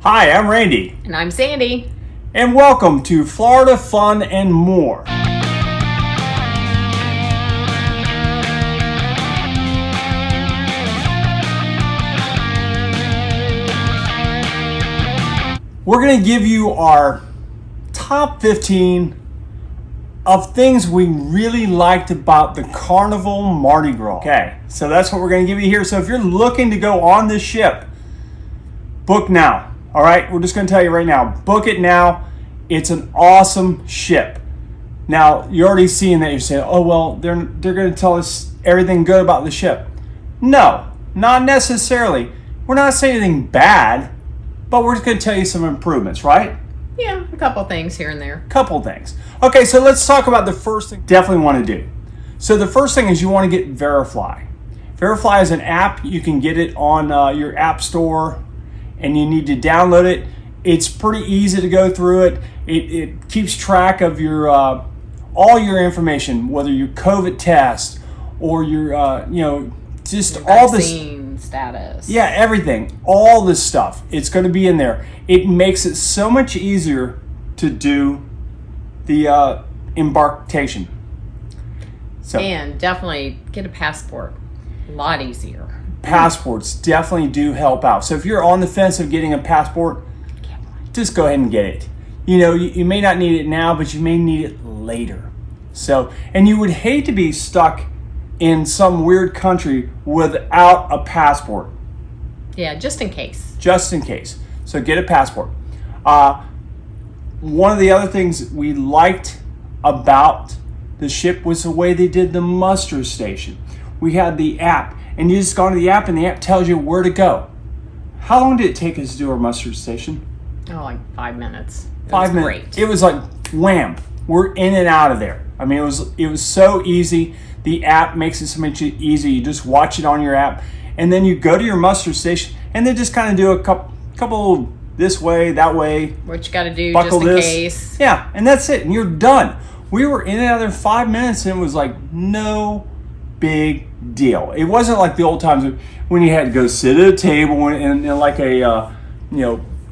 Hi, I'm Randy. And I'm Sandy. And welcome to Florida Fun and More. We're going to give you our top 15 of things we really liked about the Carnival Mardi Gras. Okay, so that's what we're going to give you here. So if you're looking to go on this ship, book now. All right, we're just going to tell you right now, book it now. It's an awesome ship. Now, you're already seeing that. You're saying, oh, well, they're going to tell us everything good about the ship. No, not necessarily. We're not saying anything bad, but we're just going to tell you some improvements, right? Yeah, a couple things here and there. Couple things. Okay, so let's talk about the first thing you definitely want to do. So the first thing is you want to get VERIFLY. VERIFLY is an app. You can get it on your app store, and you need to download it. It's pretty easy to go through it. It keeps track of your all your information, whether your COVID test or your just Your all this vaccine status. Yeah, everything, all this stuff. It's going to be in there. It makes it so much easier to do the embarkation. So, And definitely get a passport. A lot easier. passports definitely do help out. So if you're on the fence of getting a passport, just go ahead and get it. You know, you may not need it now, but you may need it later. So, and you would hate to be stuck in some weird country without a passport. Yeah, just in case. Just in case. So get a passport. One of the other things we liked about the ship was the way they did the muster station. We had the app, and you just go into the app, and the app tells you where to go. How long did it take us to do our muster station? Oh, like 5 minutes. 5 minutes. Great. It was like wham, we're in and out of there. I mean, it was so easy. The app makes it so much easy. You just watch it on your app, and then you go to your muster station, and then just kind of do a couple this way, that way. What you got to do Buckle just in this. case. Yeah, and that's it, and you're done. We were in and out of there 5 minutes, and it was like no big deal. It wasn't like the old times when you had to go sit at a table and like a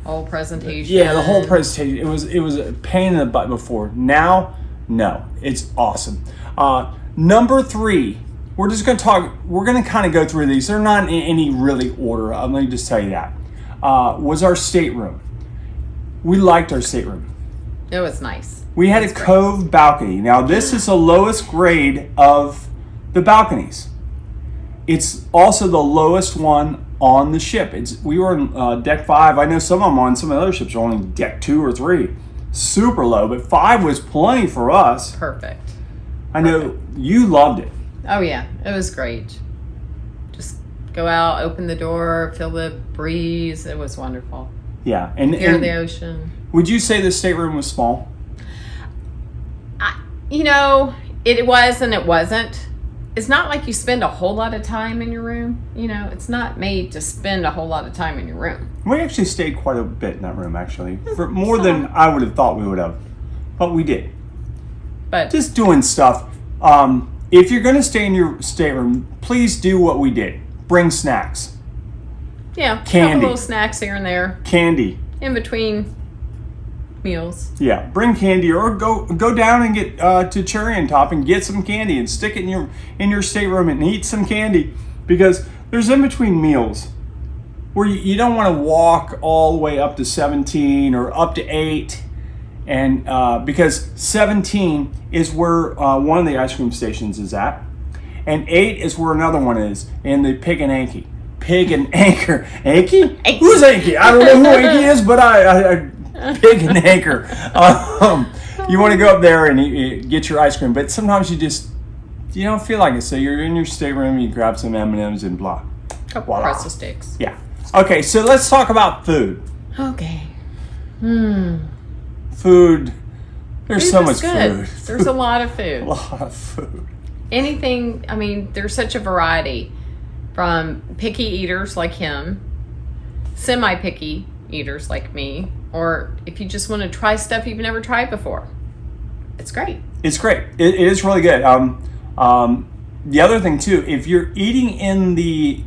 Whole presentation. yeah, the whole presentation. It was a pain in the butt before. Now, no, it's awesome. Number 3, we're just going to talk. We're going to kind of go through these. They're not in any really order. Let me just tell you that. Was our stateroom. We liked our stateroom. It was nice. We had a cove balcony. Now, this is the lowest grade of the balconies. It's also the lowest one on the ship. We were on deck 5. I know some of them on some of the other ships are only deck 2 or 3. Super low, but 5 was plenty for us. Perfect. I know you loved it. Oh, yeah. It was great. Just go out, open the door, feel the breeze. It was wonderful. Yeah. And Hear the ocean. Would you say the stateroom was small? It was and it wasn't. It's not like you spend a whole lot of time in your room. It's not made to spend a whole lot of time in your room. We actually stayed quite a bit in that room, actually. For more than I would have thought we would have. But we did. But Just doing stuff. If you're going to stay in your stateroom, please do what we did. Bring snacks. yeah, a Candy. couple little snacks here and there Candy. in between meals. Yeah, bring candy, or go down and get to Cherry and Top and get some candy and stick it in your stateroom and eat some candy, because there's in between meals where you don't want to walk all the way up to 17 or up to 8, and because 17 is where one of the ice cream stations is at, and 8 is where another one is in the Pig and Anchor. Pig and Anchor. Anky? Who's Anky? I don't know who Anky is, but I Pig and Anchor. You want to go up there and you get your ice cream, but sometimes you don't feel like it. So you're in your stateroom, you grab some M&Ms and blah. Couple Voila. pretzel sticks. Yeah. Okay, so let's talk about food. Okay. Food. There's so much was good. food. There's a lot of food. A lot of food. Anything, there's such a variety from picky eaters like him, semi-picky eaters like me, or if you just want to try stuff you've never tried before. It's great. It's great. It is really good. The other thing too, if you're eating in the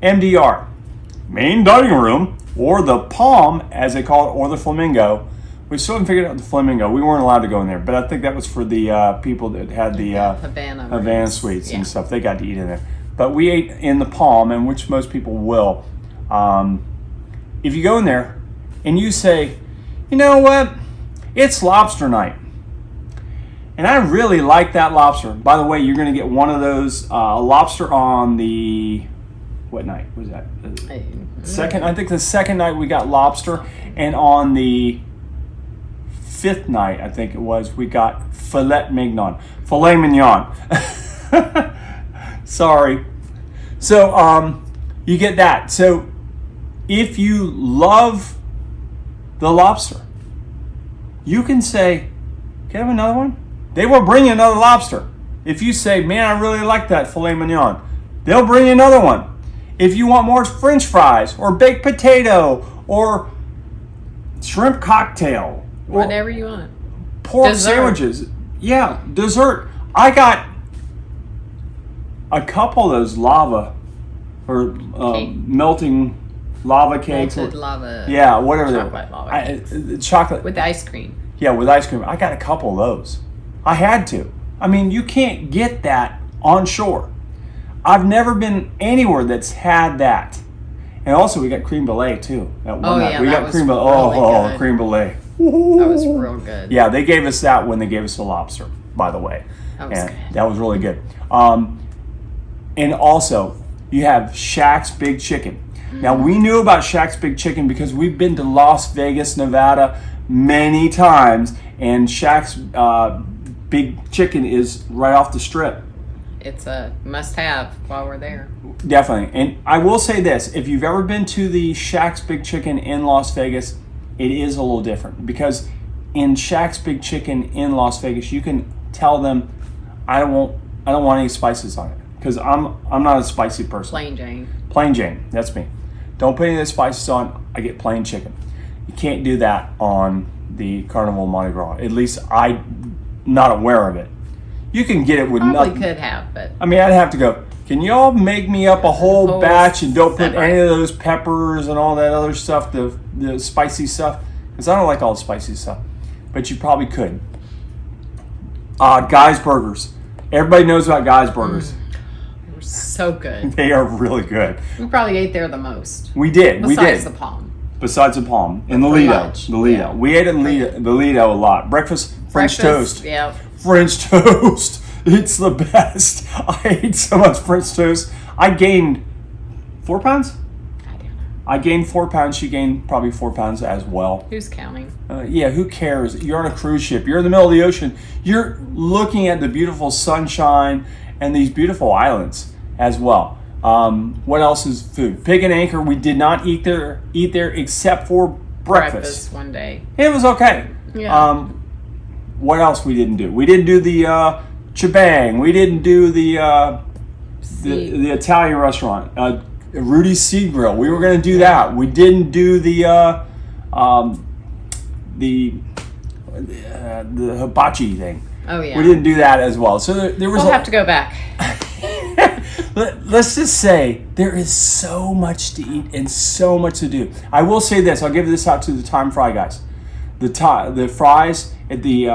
MDR, main dining room, or the palm, as they call it, or the flamingo. We still haven't figured out the flamingo. We weren't allowed to go in there, but I think that was for the people that had the Havana sweets and stuff. They got to eat in there. But we ate in the palm, and which most people will. If you go in there and you say, you know what, it's lobster night, and I really like that lobster. By the way, you're going to get one of those lobster on the, what night was that? Second, I think the second night we got lobster, and on the fifth night, I think it was, we got filet mignon. Sorry. So you get that. So if you love the lobster, you can say, can I have another one? They will bring you another lobster. If you say, man, I really like that filet mignon, they'll bring you another one. If you want more French fries or baked potato or shrimp cocktail, whatever you want, pork sandwiches, yeah, dessert. I got a couple of those lava or melting lava cakes. Melted lava. Yeah, whatever chocolate lava cakes. Chocolate with ice cream. Yeah, with ice cream. I got a couple of those. I had to. I mean, you can't get that on shore. I've never been anywhere that's had that. And also, we got creme brulee too. That one night. Yeah, we got creme brulee. Creme brulee. That was real good. Yeah, they gave us that when they gave us the lobster, by the way. That was good. That was really good. And also, you have Shaq's Big Chicken. Now, we knew about Shaq's Big Chicken because we've been to Las Vegas, Nevada many times, and Shaq's Big Chicken is right off the strip. It's a must-have while we're there. Definitely. And I will say this, if you've ever been to the Shaq's Big Chicken in Las Vegas, it is a little different, because in Shaq's Big Chicken in Las Vegas, you can tell them, I don't want any spices on it, because I'm not a spicy person. Plain Jane, that's me. Don't put any of the spices on. I get plain chicken. You can't do that on the Carnival Mardi Gras. At least I'm not aware of it. You can get it with Probably nothing. Could have, but I mean, I'd have to go, can y'all make me up a whole batch and don't put any of those peppers and all that other stuff, the spicy stuff? Because I don't like all the spicy stuff. But you probably could. Guy's Burgers. Everybody knows about Guy's Burgers. They're so good. They are really good. We probably ate there the most. We did. Besides the Palm. Besides the Palm. And the Lido. The Lido. Yeah. We ate at the Lido a lot. French toast. Yeah. French toast. It's the best. I ate so much French toast. I gained 4 pounds? I don't know. I gained 4 pounds. She gained probably 4 pounds as well. Who's counting? Yeah, who cares? You're on a cruise ship. You're in the middle of the ocean. You're looking at the beautiful sunshine and these beautiful islands as well. What else is food? Pig and Anchor. We did not eat there except for breakfast one day. It was okay. Yeah. What else we didn't do? We didn't do the Chibang. We didn't do the Italian restaurant, Rudy's Sea Grill. We were going to do that. We didn't do the hibachi thing. Oh yeah. We didn't do that as well. So there was. We'll have to go back. Let's just say there is so much to eat and so much to do. I will say this. I'll give this out to the Time Fry guys. The fries at the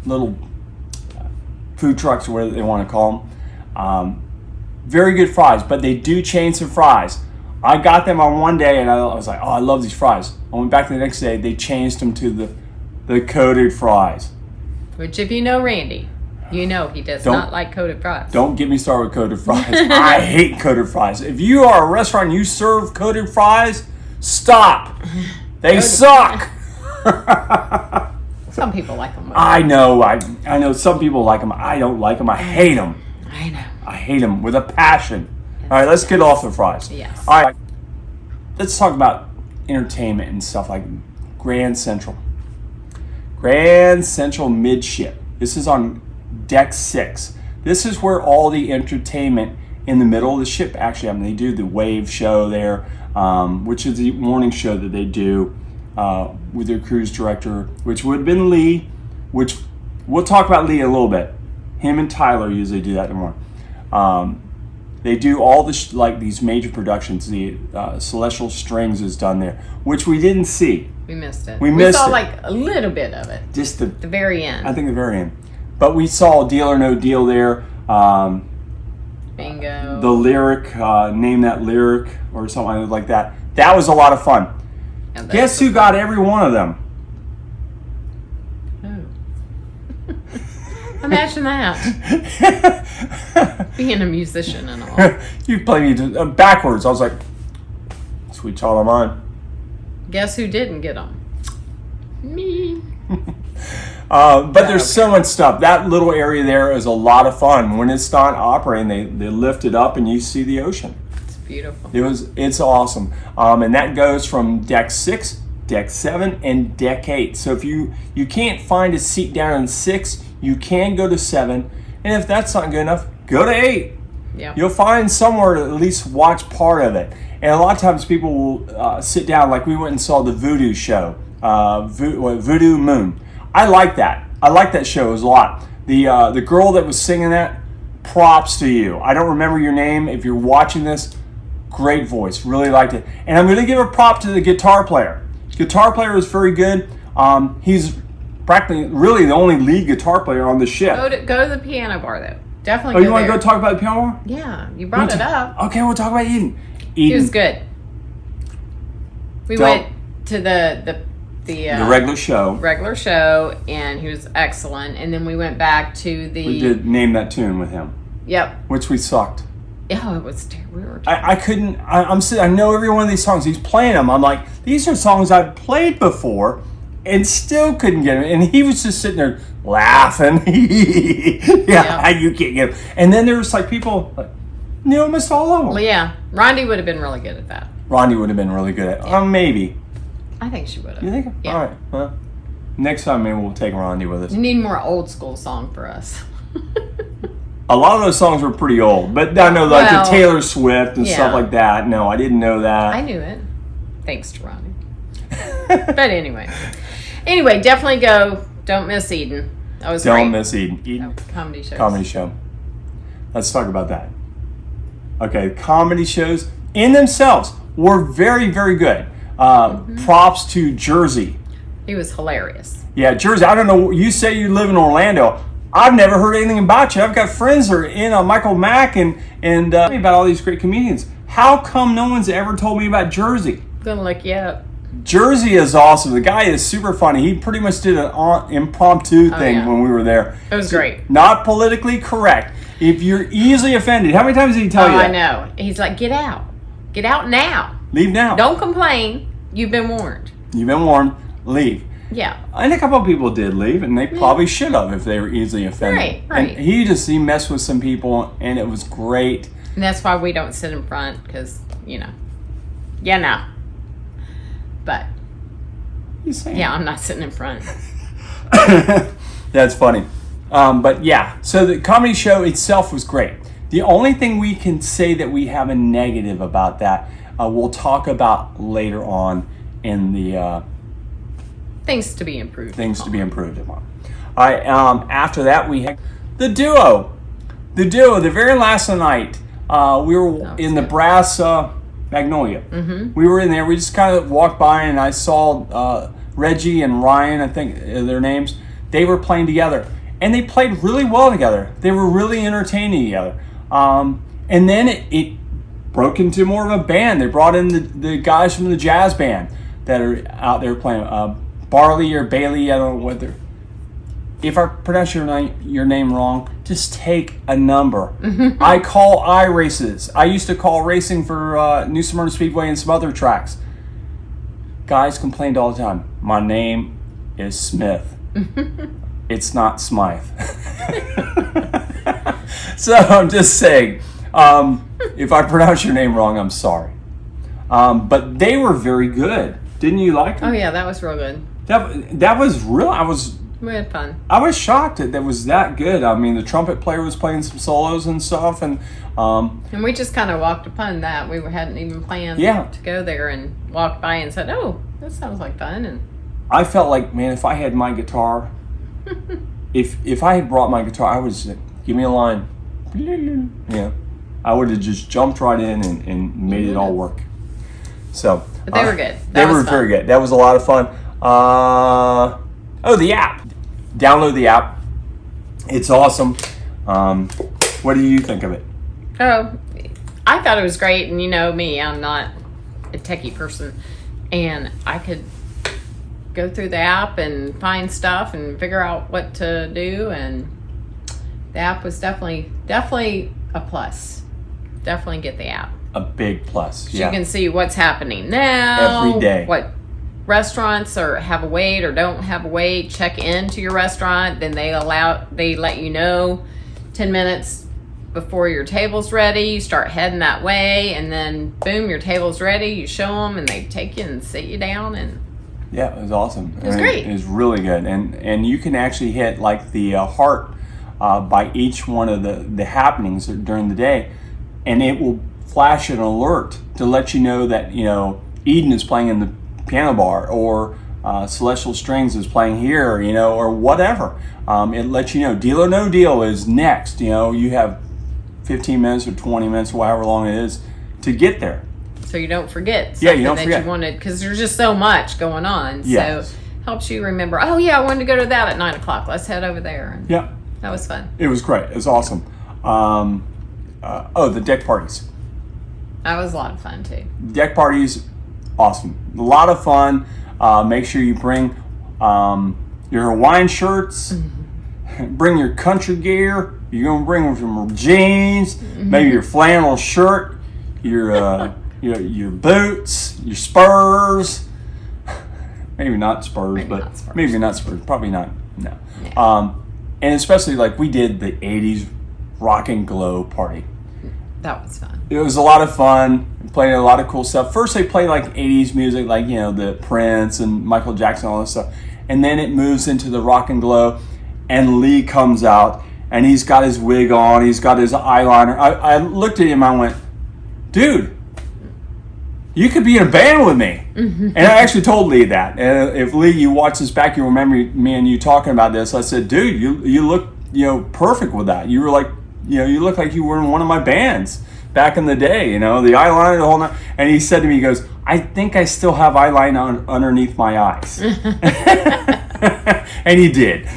little food trucks, or whatever they want to call them. Very good fries, but they do change some fries. I got them on one day, and I was like, oh, I love these fries. I went back the next day, they changed them to the coated fries. Which, if you know Randy, you know he does not like coated fries. Don't get me started with coated fries. I hate coated fries. If you are a restaurant and you serve coated fries, stop. They suck. Some people like them. I know. I know some people like them. I don't like them. I hate them. I know. I hate them with a passion. All right, let's get off the fries. Yes. All right, let's talk about entertainment and stuff like Grand Central. Grand Central Midship. This is on Deck 6. This is where all the entertainment in the middle of the ship actually happen. They do the wave show there, which is the morning show that they do with their cruise director, which would have been Lee, which we'll talk about Lee a little bit. Him and Tyler usually do that in the morning. They do all the like these major productions. The Celestial Strings is done there, which we didn't see. We missed it. We missed saw it. like a little bit of it. Just the very end. I think the very end. But we saw Deal or No Deal there. Bingo. The lyric, name that lyric or something like that. That was a lot of fun. Yeah, Guess who got every one of them? Imagine that. Being a musician and all. You play me backwards. I was like, sweet child of mine. Guess who didn't get them? Me. But there's so much stuff. That little area there is a lot of fun. When it's not operating, they lift it up and you see the ocean. It's beautiful. It's awesome. And that goes from deck 6, deck 7, and deck 8. So if you can't find a seat down in 6, you can go to 7. And if that's not good enough, go to 8. Yep. You'll find somewhere to at least watch part of it. And a lot of times people will sit down, like we went and saw the Voodoo show, Voodoo Moon. I like that. I like that show a lot. The girl that was singing that, props to you. I don't remember your name. If you're watching this, great voice. Really liked it. And I'm going to give a prop to the guitar player. Guitar player was very good. He's practically really the only lead guitar player on the ship. Go to the piano bar though. Definitely. Oh, you want there. to go talk about the piano bar? Yeah, you brought it up. Okay, we'll talk about Eden. He was good. We went to the regular show. Regular show, and he was excellent. And then we went back to the. We did Name That Tune with him. Yep. Which we sucked. Oh, it was terrible. We were I couldn't. I'm sitting. I know every one of these songs. He's playing them. I'm like, these are songs I've played before, and still couldn't get him. And he was just sitting there laughing. Yeah, you can't get him. And then there was like people like, almost all of them. Well, yeah, Rondi would have been really good at that. Rondi would have been really good at. Maybe. I think she would have. You think? Yeah. All right. Well, next time maybe we'll take Rondi with us. You need more old school song for us. A lot of those songs were pretty old, but I know like the Taylor Swift and stuff like that. No, I didn't know that. I knew it. Thanks to Rondi. But anyway, definitely go. Don't miss Eden. That was great. Don't miss Eden. Eden. Comedy shows. Comedy show. Let's talk about that. Okay, comedy shows in themselves were very, very good. Props to Jersey. He was hilarious. Yeah, Jersey. I don't know. You say you live in Orlando. I've never heard anything about you. I've got friends that are in Michael Mack and about all these great comedians. How come no one's ever told me about Jersey? Gonna look you up. Jersey is awesome. The guy is super funny. He pretty much did an impromptu thing when we were there. It was great. Not politically correct. If you're easily offended, how many times did he tell you that? I know. He's like, get out. Get out now. Leave now. Don't complain. You've been warned. You've been warned. Leave. Yeah. And a couple of people did leave, and they probably should have if they were easily offended. Right. And he messed with some people, and it was great. And that's why we don't sit in front, because, But, I'm not sitting in front. That's funny. But yeah, so the comedy show itself was great. The only thing we can say that we have a negative about that, we'll talk about later on in the... Things to be improved. Things to be improved upon. All right, after that, we had the duo. The very last night, we were in the Brass Magnolia. Mm-hmm. We were in there. We just kind of walked by, and I saw Reggie and Ryan, I think their names. They were playing together, and they played really well together. They were really entertaining together. And then it broke into more of a band. They brought in the guys from the jazz band that are out there playing. Barley or Bailey, I don't know what they're... If I pronounce your name wrong, just take a number. I call races. I used to call racing for New Smyrna Speedway and some other tracks. Guys complained all the time. My name is Smith. It's not Smythe. So I'm just saying, if I pronounce your name wrong, I'm sorry. But they were very good. Didn't you like them? Oh yeah, that was real good. That was real. We had fun. I was shocked that was that good. I mean, the trumpet player was playing some solos and stuff, and we just kind of walked upon that. We hadn't even planned to go there, and walked by and said, "Oh, that sounds like fun." And I felt like, man, if I had my guitar, if I had brought my guitar, I would just give me a line. Yeah, I would have just jumped right in and made it all work. So, but they were good. They were very good. That was a lot of fun. The app. Download the app. It's awesome. What do you think of it? Oh, I thought it was great. And you know me, I'm not a techie person. And I could go through the app and find stuff and figure out what to do. And the app was definitely a plus. Definitely get the app. A big plus. You can see what's happening now. Every day. What restaurants have a wait or don't have a wait. Check into your restaurant. Then they let you know 10 minutes before your table's ready. You start heading that way, and then boom, your table's ready. You show them, and they take you and sit you down. And yeah, it was awesome. It was great. It was really good, and you can actually hit like the heart by each one of the happenings during the day, and it will flash an alert to let you know that Eden is playing in the piano bar, or Celestial Strings is playing here, or whatever. It lets you know Deal or No Deal is next. You have 15 minutes or 20 minutes, or however long it is, to get there. So you don't forget you don't that forget. you wanted, because there's just so much going on. Yes. So helps you remember, oh yeah, I wanted to go to that at 9 o'clock. Let's head over there. And Yeah. that was fun. It was great. It was awesome. The deck parties. That was a lot of fun too. Deck parties, awesome. A lot of fun. Make sure you bring your Hawaiian shirts. Bring your country gear. You're gonna bring some jeans, maybe your flannel shirt, your boots, your spurs. Maybe not spurs, maybe not spurs. Probably not. No. Yeah. And especially like we did the '80s rock and glow party. That was fun. It was a lot of fun. We played a lot of cool stuff. First, they played like '80s music, like the Prince and Michael Jackson, all this stuff, and then it moves into the rock and glow. And Lee comes out, and he's got his wig on. He's got his eyeliner. I looked at him. I went, "Dude, you could be in a band with me." And I actually told Lee that. And if Lee, you watch this back, you remember me and you talking about this. I said, "Dude, you look perfect with that. You were like you look like you were in one of my bands back in the day. The eyeliner, the whole night." And he said to me, he goes, "I think I still have eyeliner underneath my eyes." And he did.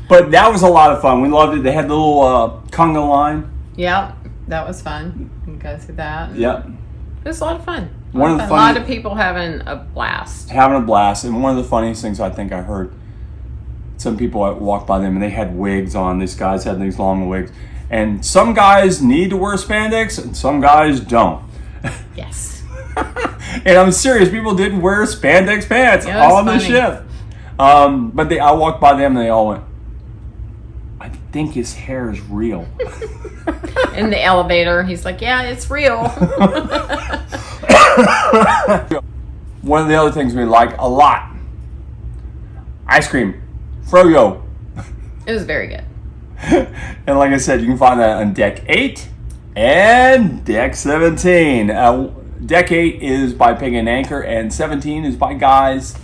But that was a lot of fun. We loved it. They had the little conga line. Yeah, that was fun. You can go through that. Yeah. It was a lot of fun. A Funny, lot of people having a blast. Having a blast. And one of the funniest things I think I heard, some people walked by them and they had wigs on. These guys had these long wigs. And some guys need to wear spandex and some guys don't. Yes. And I'm serious. People didn't wear spandex pants on the ship. But I walked by them and they all went, "I think his hair is real." In the elevator, he's like, "Yeah, it's real." One of the other things we like a lot, ice cream, froyo. It was very good. And like I said, you can find that on deck 8 and deck 17. Deck 8 is by Pig and Anchor, and 17 is by Guys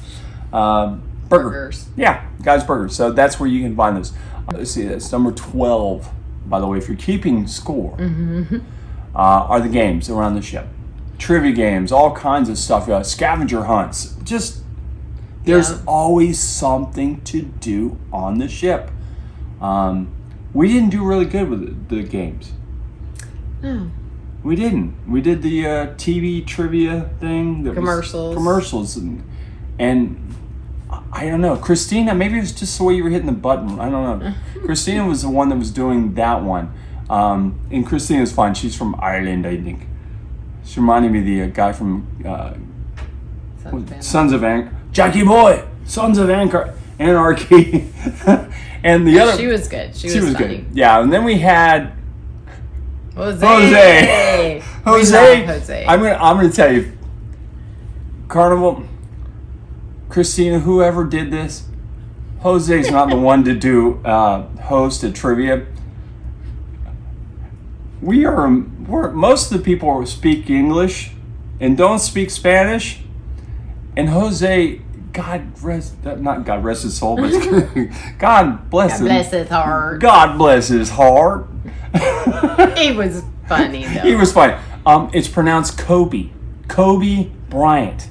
Burgers. Yeah, Guys Burgers. So that's where you can find this. Let's see, that's number 12, by the way, if you're keeping score, are the games around the ship. Trivia games, all kinds of stuff, scavenger hunts. Just, there's always something to do on the ship. We didn't do really good with the games. No. We didn't. We did the TV trivia thing. Commercials. And I don't know. Christina, maybe it was just the way you were hitting the button. I don't know. Christina was the one that was doing that one. And Christina's fine. She's from Ireland, I think. She reminded me of the guy from Sons of Anchor. Jackie Boy! Sons of Anchor. Anarchy. And the other... She was good. She was funny. Good. Yeah, and then we had... Jose. I'm gonna tell you, Carnival, Christina, whoever did this, Jose's not the one to do host a trivia. We're most of the people speak English and don't speak Spanish, and Jose, not God rest his soul, but God bless him. God bless his heart. God bless his heart. He was funny though. He was funny. It's pronounced Kobe. Kobe Bryant.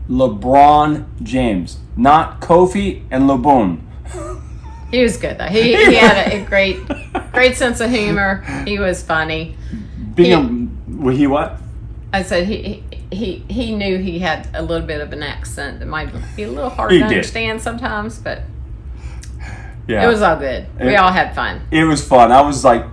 LeBron James. Not Kofi and LeBron. He was good though. He had a great sense of humor. He was funny. He what? I said he knew he had a little bit of an accent that might be a little hard to understand sometimes, but it was all good. We all had fun. It was fun. I was like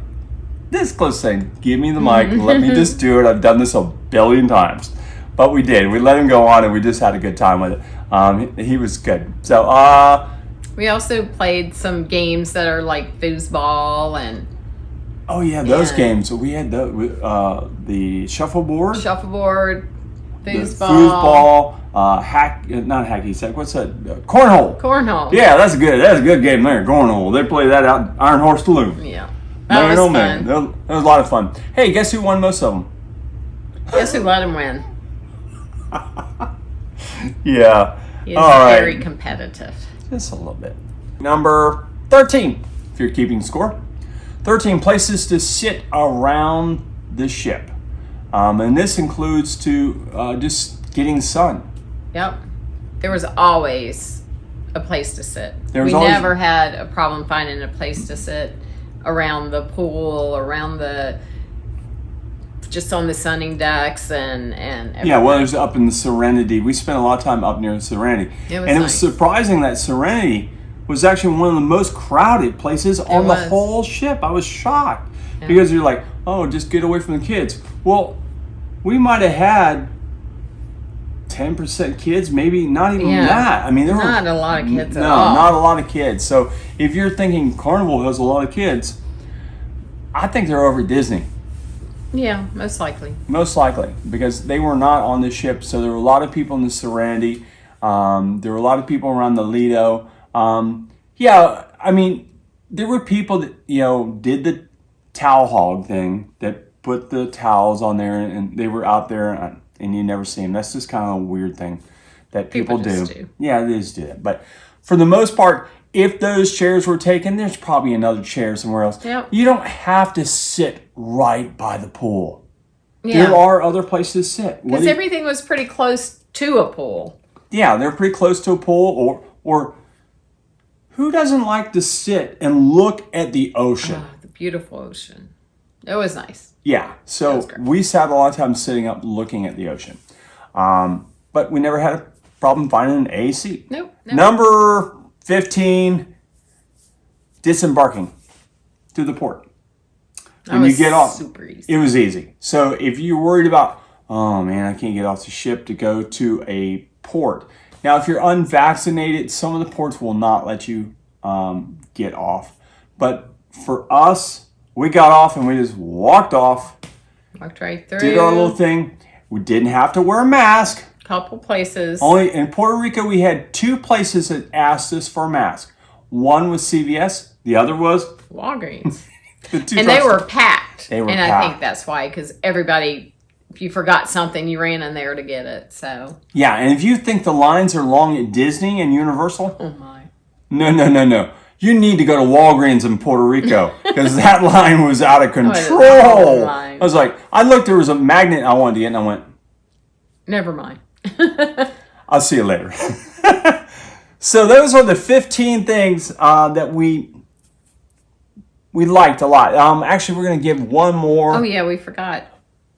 this close saying, give me the mic, let me just do it. I've done this a billion times. But we did. We let him go on and we just had a good time with it. He was good. So we also played some games that are like foosball and oh yeah, those games. We had the shuffleboard, foosball, not hacky sack. What's that? Cornhole. Cornhole. Yeah, that's a good game there. Cornhole. They play that out in Iron Horse Saloon. Yeah, that was fun. That was a lot of fun. Hey, guess who won most of them? Guess who let him win? Yeah. He is very competitive. Just a little bit. Number 13, if you're keeping score. 13 places to sit around the ship. And this includes just getting sun. Yep. There was always a place to sit. We never had a problem finding a place to sit around the pool, just on the sunning decks and everything. Yeah, well, it was up in the Serenity. We spent a lot of time up near the Serenity. It was surprising that Serenity was actually one of the most crowded places on the whole ship. I was shocked because you're like, oh, just get away from the kids. Well, we might have had 10% kids, maybe not even that. I mean, there were not a lot of kids at all. No, not a lot of kids. So if you're thinking Carnival has a lot of kids, I think they're over at Disney. Yeah, most likely. Most likely, because they were not on the ship. So there were a lot of people in the Serenity. There were a lot of people around the Lido. I mean, there were people that, did the towel hog thing, that put the towels on there and they were out there and you never see them. That's just kind of a weird thing that people do. Yeah, they just do that. But for the most part, if those chairs were taken, there's probably another chair somewhere else. Yep. You don't have to sit right by the pool. Yeah. There are other places to sit. Because everything was pretty close to a pool. Yeah, they're pretty close to a pool. Or who doesn't like to sit and look at the ocean? Oh, the beautiful ocean. It was nice. Yeah, so we sat a lot of times sitting up looking at the ocean. But we never had a problem finding an AC. Nope. Number 15, disembarking to the port. When you get off, super easy. It was easy. So if you're worried about, oh man, I can't get off the ship to go to a port. Now, if you're unvaccinated, some of the ports will not let you get off. But for us, we got off and we just walked off. Walked right through. Did our little thing. We didn't have to wear a mask. Couple places. Only in Puerto Rico, we had 2 places that asked us for a mask. One was CVS. The other was Walgreens. They were packed. They were packed. I think that's why, because everybody, if you forgot something, you ran in there to get it. So yeah, and if you think the lines are long at Disney and Universal, oh my, no. You need to go to Walgreens in Puerto Rico because that line was out of control. I was like, I looked, there was a magnet I wanted to get, and I went, never mind. I'll see you later. So those are the 15 things that we liked a lot. Actually, we're going to give one more. Oh yeah, we forgot.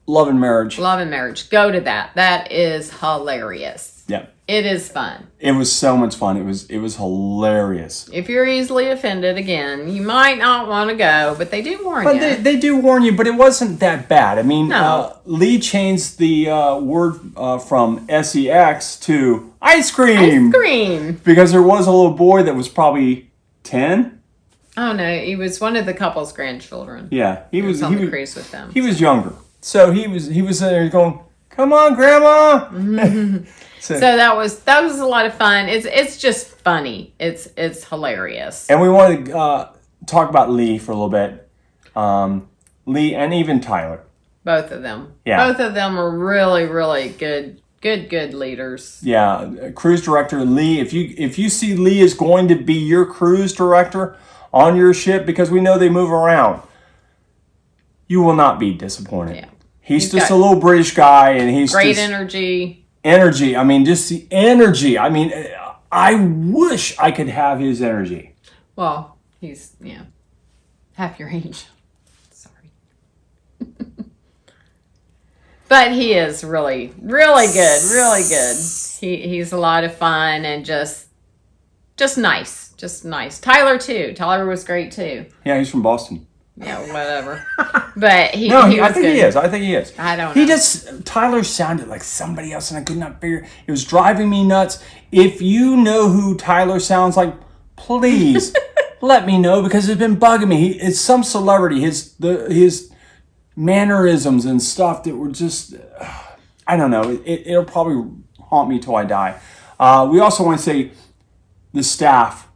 Love and Marriage. Love and Marriage. Go to that. That is hilarious. Yeah. It is fun. It was so much fun. It was hilarious. If you're easily offended, again, you might not want to go, but they do warn you. But they do warn you, but it wasn't that bad. I mean, no. Lee changed the word from sex to ice cream. Ice cream. Because there was a little boy that was probably 10. Oh, no. He was one of the couple's grandchildren. Yeah. He was on the cruise with them. He was younger. So he was there going, come on, Grandma. Mm-hmm. So that was a lot of fun. It's just funny. It's hilarious. And we want to talk about Lee for a little bit. Lee and even Tyler. Both of them. Yeah. Both of them are really, really good leaders. Yeah. Cruise director Lee. If you see Lee is going to be your cruise director on your ship, because we know they move around, you will not be disappointed. Yeah. He's just got a little British guy, and he's great just energy. energy. I mean, just the energy. I mean, I wish I could have his energy. Well, he's half your age. Sorry. But he is really, really good. Really good. He's a lot of fun and just nice. Just nice. Tyler too. Tyler was great too. Yeah, he's from Boston. Yeah, whatever. But he No, was I think good. he is. I think he is. I don't know. Tyler sounded like somebody else, and I could not figure. It was driving me nuts. If you know who Tyler sounds like, please let me know, because it's been bugging me. It's some celebrity. His mannerisms and stuff that were just, I don't know. It'll probably haunt me till I die. We also want to say the staff,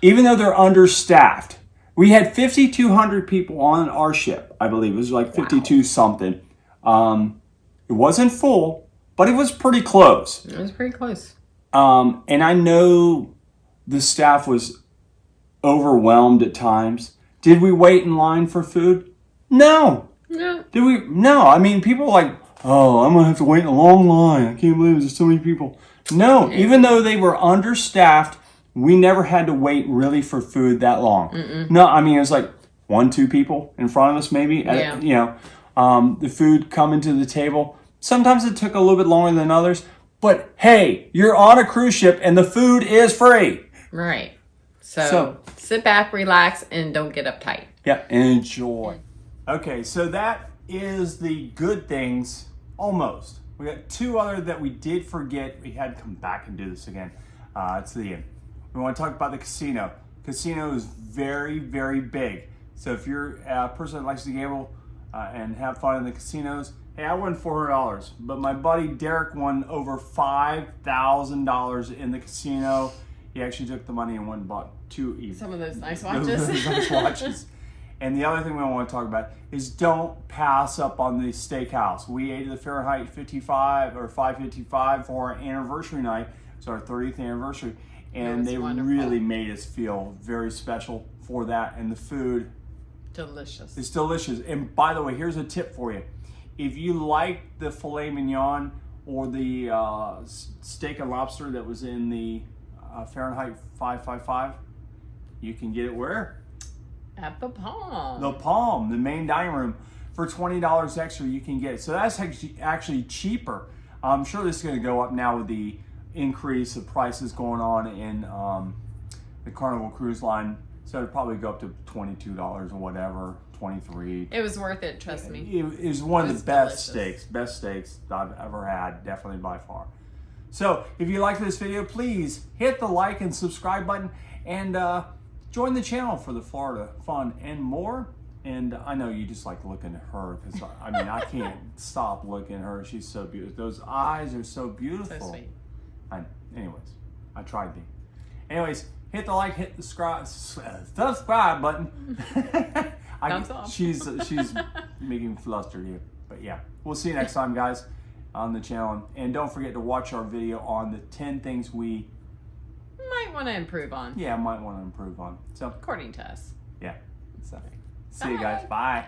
even though they're understaffed. We had 5,200 people on our ship, I believe. It was like 52 something. It wasn't full, but it was pretty close. It was pretty close. And I know the staff was overwhelmed at times. Did we wait in line for food? No. No. Did we? No. I mean, people were like, oh, I'm going to have to wait in a long line. I can't believe there's so many people. No, even though they were understaffed, we never had to wait really for food that long. No, I mean, it was like 1-2 people in front of us maybe. Yeah. The food coming to the table. Sometimes it took a little bit longer than others. But hey, you're on a cruise ship and the food is free. Right. So sit back, relax, and don't get uptight. Yeah, enjoy. Okay, so that is the good things, almost. We got 2 other that we did forget. We had to come back and do this again. It's the end. We want to talk about the casino. Casino is very, very big. So if you're a person that likes to gamble and have fun in the casinos, hey, I won $400, but my buddy Derek won over $5,000 in the casino. He actually took the money and went and bought 2 Some of those nice watches. Those nice watches. And the other thing we want to talk about is don't pass up on the steakhouse. We ate at the Fahrenheit 55 or 555 for our anniversary night. It's our 30th anniversary. And they wonderful. really made us feel very special for that. And the food, Delicious. it's delicious. And by the way, here's a tip for you. If you like the filet mignon or the steak and lobster that was in the Fahrenheit 555, you can get it where? At the Palm. The Palm, the main dining room. For $20 extra, you can get it. So that's actually cheaper. I'm sure this is going to go up now with the increase of prices going on in the Carnival Cruise Line. So it'll probably go up to $22 or whatever, $23. It was worth it, trust me. It was one of the best delicious. best steaks I've ever had, definitely by far. So if you like this video, please hit the like and subscribe button and join the channel for the Florida fun and more. And I know you just like looking at her because I mean I can't stop looking at her. She's so beautiful. Those eyes are so beautiful. So sweet. Anyways, I tried to. Anyways, hit the like, hit the subscribe button. Thumbs up. She's making me flustered here. But yeah, we'll see you next time, guys, on the channel. And don't forget to watch our video on the 10 things we Might want to improve on. might want to improve on. So According to us. yeah. So see you guys. Bye.